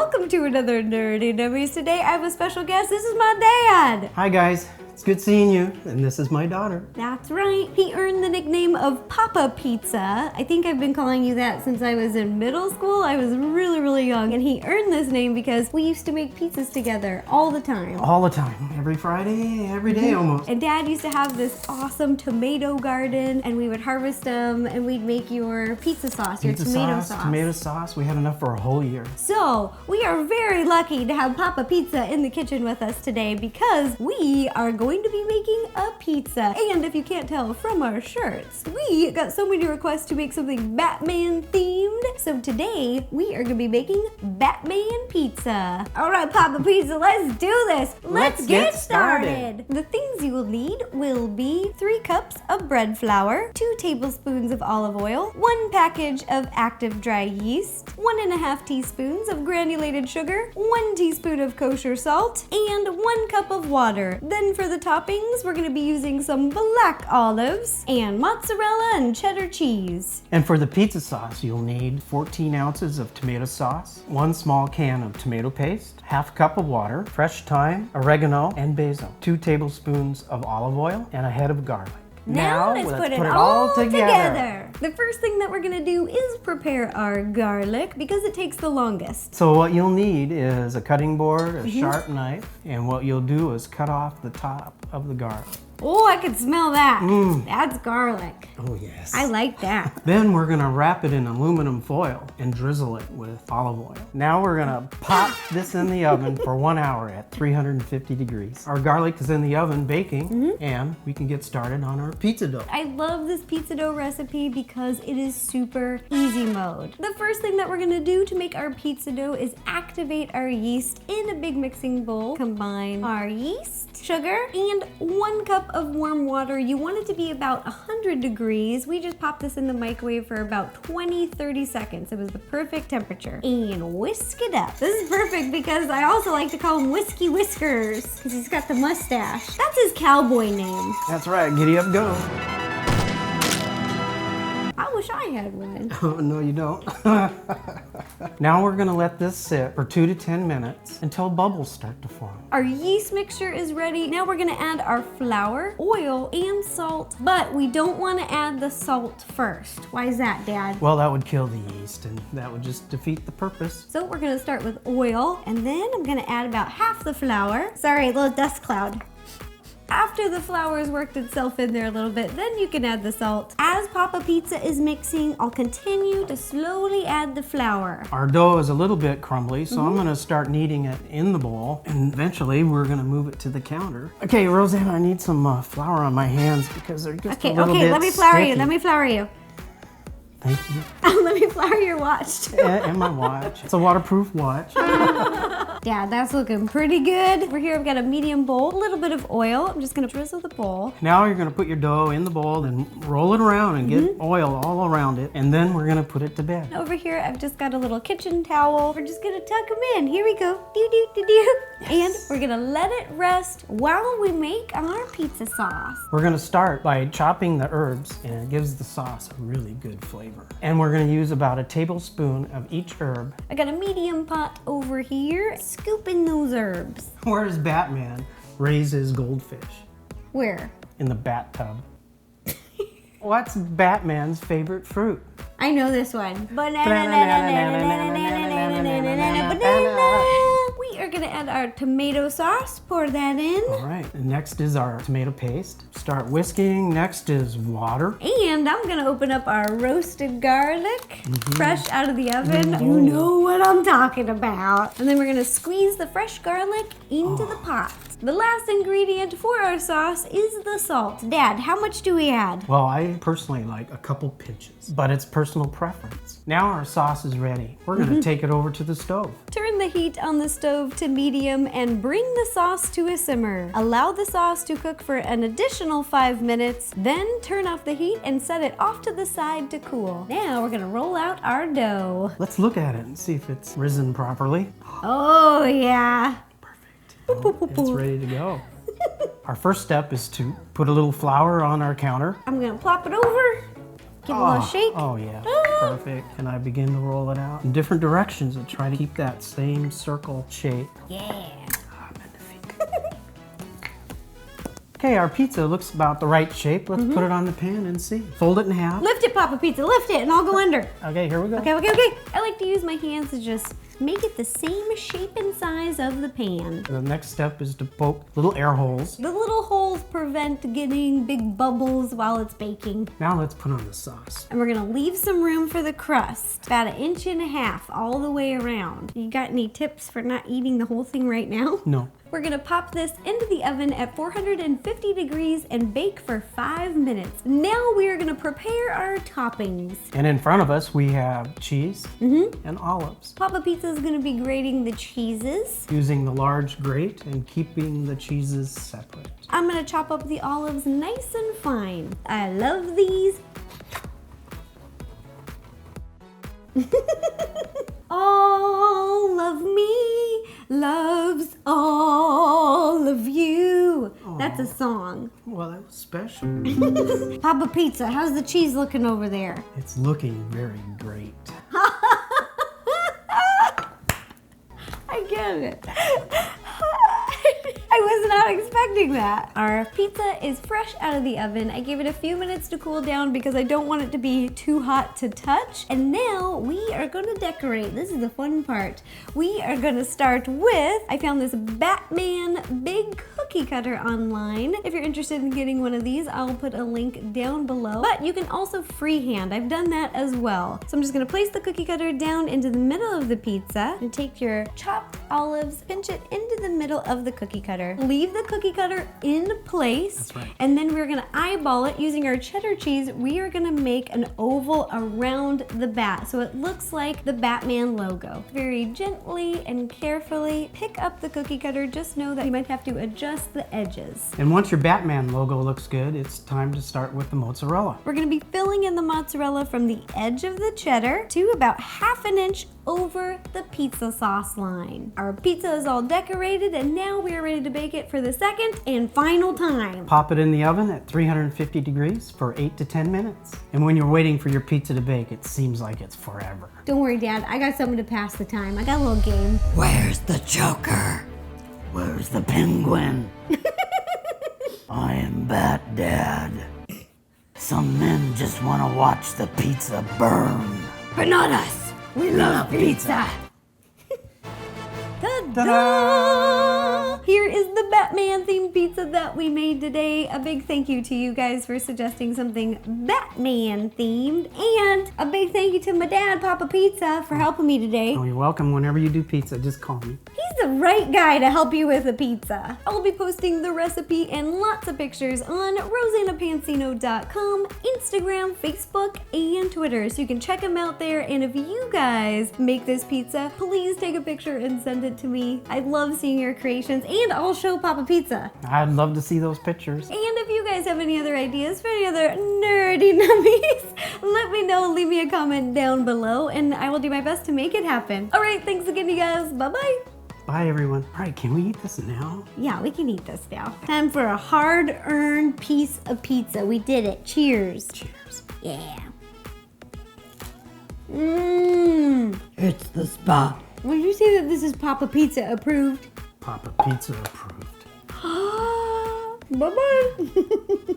welcome to another Nerdy Nummies. Today I have a special guest. This is my dad. Hi guys, it's good seeing you, and this is my daughter. That's right. He earned the nickname of Papa Pizza. I think I've been calling you that since I was in middle school. I was really young, and he earned this name because we used to make pizzas together all the time. All the time, every Friday, every day almost. And Dad used to have this awesome tomato garden, and we would harvest them, and we'd make your pizza sauce, your tomato sauce. Tomato sauce, we had enough for a whole year. So, we are very lucky to have Papa Pizza in the kitchen with us today because we are going to be making a pizza. And if you can't tell from our shirts, we got so many requests to make something Batman themed. So today, we are gonna be making Batman pizza. All right, Papa Pizza, let's do this. Let's get started. The things you will need will be 3 cups of bread flour, 2 tablespoons of olive oil, 1 package of active dry yeast, 1.5 teaspoons of granulated sugar, 1 teaspoon of kosher salt, and 1 cup of water. Then for the toppings, we're gonna be using some black olives and mozzarella and cheddar cheese. And for the pizza sauce, you'll need 14 ounces of tomato sauce, 1 small can of tomato paste, half cup of water, fresh thyme, oregano, and basil, 2 tablespoons of olive oil, and a head of garlic. Now let's put it all together. The first thing that we're gonna do is prepare our garlic because it takes the longest. So what you'll need is a cutting board, a sharp knife, and what you'll do is cut off the top of the garlic. Oh, I can smell that. That's garlic. Oh yes. I like that. Then we're gonna wrap it in aluminum foil and drizzle it with olive oil. Now we're gonna pop this in the oven for 1 hour at 350 degrees. Our garlic is in the oven baking, and we can get started on our pizza dough. I love this pizza dough recipe because it is super easy mode. The first thing that we're gonna do to make our pizza dough is activate our yeast in a big mixing bowl. Combine our yeast, sugar, and 1 cup of warm water. You want it to be about 100 degrees. We just popped this in the microwave for about 20-30 seconds. It was the perfect temperature. And whisk it up. This is perfect because I also like to call him Whiskey Whiskers because he's got the mustache. That's his cowboy name. That's right, giddy up go. I wish I had one. Oh, no you don't. Now we're gonna let this sit for 2 to 10 minutes until bubbles start to form. Our yeast mixture is ready. Now we're gonna add our flour, oil, and salt, but we don't wanna add the salt first. Why is that, Dad? Well, that would kill the yeast and that would just defeat the purpose. So we're gonna start with oil, and then I'm gonna add about half the flour. Sorry, a little dust cloud. After the flour has worked itself in there a little bit, then you can add the salt. As Papa Pizza is mixing, I'll continue to slowly add the flour. Our dough is a little bit crumbly, so I'm gonna start kneading it in the bowl, and eventually we're gonna move it to the counter. Okay, Roseanne, I need some flour on my hands because they're just a little bit let me flour sticky. you, let me flour you. Thank you. Let me flour your watch too. And my watch. It's a waterproof watch. Yeah, that's looking pretty good. Over here I've got a medium bowl, a little bit of oil. I'm just gonna drizzle the bowl. Now you're gonna put your dough in the bowl and roll it around and get oil all around it. And then we're gonna put it to bed. Over here I've just got a little kitchen towel. We're just gonna tuck them in. Here we go. Do do do do. And we're gonna let it rest while we make our pizza sauce. We're gonna start by chopping the herbs, and it gives the sauce a really good flavor. And we're gonna use about a tablespoon of each herb. I got a medium pot over here, scooping those herbs. Where does Batman raise his goldfish? Where? In the bathtub. What's Batman's favorite fruit? I know this one. Banana. We are gonna add our tomato sauce, pour that in. All right, and next is our tomato paste. Start whisking. Next is water. And I'm gonna open up our roasted garlic, fresh out of the oven. You know what I'm talking about. And then we're gonna squeeze the fresh garlic into the pot. The last ingredient for our sauce is the salt. Dad, how much do we add? Well, I personally like a couple pinches, but it's personal preference. Now our sauce is ready. We're gonna take it over to the stove. Turn the heat on the stove to medium and bring the sauce to a simmer. Allow the sauce to cook for an additional 5 minutes, then turn off the heat and set it off to the side to cool. Now we're gonna roll out our dough. Let's look at it and see if it's risen properly. Oh yeah. Perfect. It's ready to go. Our first step is to put a little flour on our counter. I'm gonna plop it over. Give it a little shake. Oh yeah, perfect. And I begin to roll it out in different directions and try to keep that same circle shape. Yeah. Okay, our pizza looks about the right shape. Let's put it on the pan and see. Fold it in half. Lift it, Papa Pizza, lift it, and I'll go under. Okay, here we go. Okay. I like to use my hands to just make it the same shape and size of the pan. The next step is to poke little air holes. The little holes prevent getting big bubbles while it's baking. Now let's put on the sauce. And we're gonna leave some room for the crust, about 1.5 inches all the way around. You got any tips for not eating the whole thing right now? No. We're gonna pop this into the oven at 450 degrees and bake for 5 minutes. Now we are gonna prepare our toppings. And in front of us, we have cheese and olives. Papa Pizza is gonna be grating the cheeses. Using the large grate and keeping the cheeses separate. I'm gonna chop up the olives nice and fine. I love these. All of me loves all of you. Aww. That's a song. Well, that was special. Papa Pizza, how's the cheese looking over there? It's looking very great. I get it. I was not expecting that. Our pizza is fresh out of the oven. I gave it a few minutes to cool down because I don't want it to be too hot to touch. And now we are gonna decorate. This is the fun part. We are gonna start with, I found this Batman big cookie cutter online. If you're interested in getting one of these, I'll put a link down below. But you can also freehand. I've done that as well. So I'm just gonna place the cookie cutter down into the middle of the pizza and take your chopped olives, pinch it into the middle of the cookie cutter. Leave the cookie cutter in place. That's right. And then we're gonna eyeball it using our cheddar cheese. We are gonna make an oval around the bat so it looks like the Batman logo. Very gently and carefully pick up the cookie cutter. Just know that you might have to adjust the edges. And once your Batman logo looks good, it's time to start with the mozzarella. We're gonna be filling in the mozzarella from the edge of the cheddar to about 1/2 inch over the pizza sauce line. Our pizza is all decorated and now we are ready to bake it for the second and final time. Pop it in the oven at 350 degrees for 8 to 10 minutes. And when you're waiting for your pizza to bake, it seems like it's forever. Don't worry, Dad, I got something to pass the time. I got a little game. Where's the Joker? Where's the Penguin? I am Bat Dad. Some men just want to watch the pizza burn. But not us. We love pizza. Ta-da! Here is the Batman themed pizza that we made today. A big thank you to you guys for suggesting something Batman themed. And a big thank you to my dad, Papa Pizza, for helping me today. Oh, you're welcome. Whenever you do pizza, just call me. He's the right guy to help you with a pizza. I'll be posting the recipe and lots of pictures on RosannaPansino.com, Instagram, Facebook, and Twitter. So you can check them out there. And if you guys make this pizza, please take a picture and send it to me. I love seeing your creations and I'll show Papa Pizza. I'd love to see those pictures. And if you guys have any other ideas for any other nerdy nummies, let me know. Leave me a comment down below and I will do my best to make it happen. All right, thanks again, you guys. Bye-bye. Bye, everyone. All right, can we eat this now? Yeah, we can eat this now. Time for a hard-earned piece of pizza. We did it. Cheers. Cheers. Yeah. Mmm. It's the spot. Would you say that this is Papa Pizza approved? Papa Pizza approved. Bye-bye.